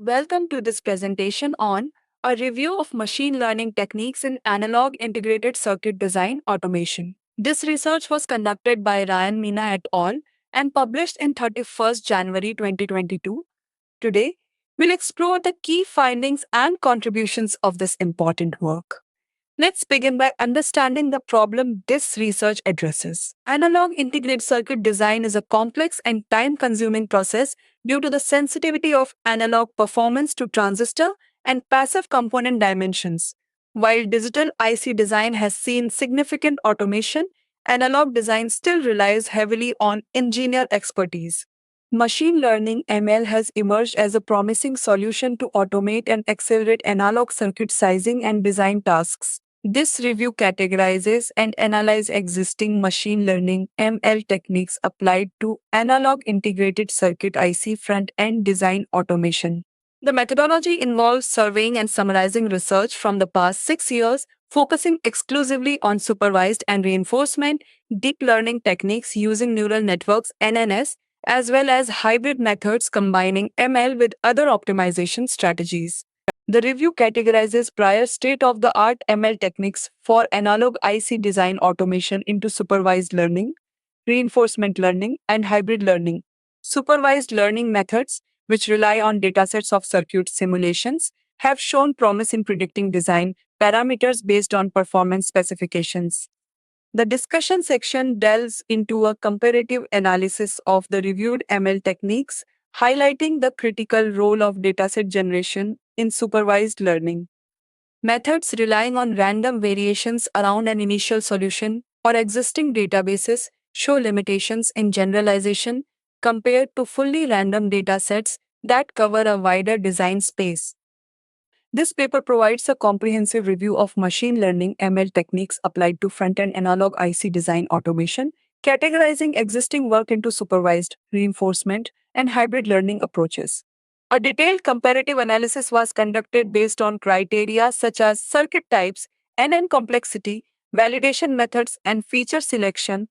Welcome to this presentation on a review of machine learning techniques in analog integrated circuit design automation. This research was conducted by Ryan Mina et al. And published in 31st January 2022. Today, we'll explore the key findings and contributions of this important work. Let's begin by understanding the problem this research addresses. Analog integrated circuit design is a complex and time consuming process due to the sensitivity of analog performance to transistor and passive component dimensions. While digital IC design has seen significant automation, analog design still relies heavily on engineer expertise. Machine learning ML has emerged as a promising solution to automate and accelerate analog circuit sizing and design tasks. This review categorizes and analyzes existing machine learning ML techniques applied to analog integrated circuit IC front-end design automation. The methodology involves surveying and summarizing research from the past 6 years, focusing exclusively on supervised and reinforcement deep learning techniques using neural networks (NNS), as well as hybrid methods combining ML with other optimization strategies. The review categorizes prior state of the art ML techniques for analog IC design automation into supervised learning, reinforcement learning, and hybrid learning. Supervised learning methods, which rely on datasets of circuit simulations, have shown promise in predicting design parameters based on performance specifications. The discussion section delves into a comparative analysis of the reviewed ML techniques, highlighting the critical role of dataset generation in supervised learning. Methods relying on random variations around an initial solution or existing databases show limitations in generalization compared to fully random datasets that cover a wider design space. This paper provides a comprehensive review of machine learning ML techniques applied to front-end analog IC design automation, categorizing existing work into supervised, reinforcement, and hybrid learning approaches. A detailed comparative analysis was conducted based on criteria such as circuit types, NN complexity, validation methods, and feature selection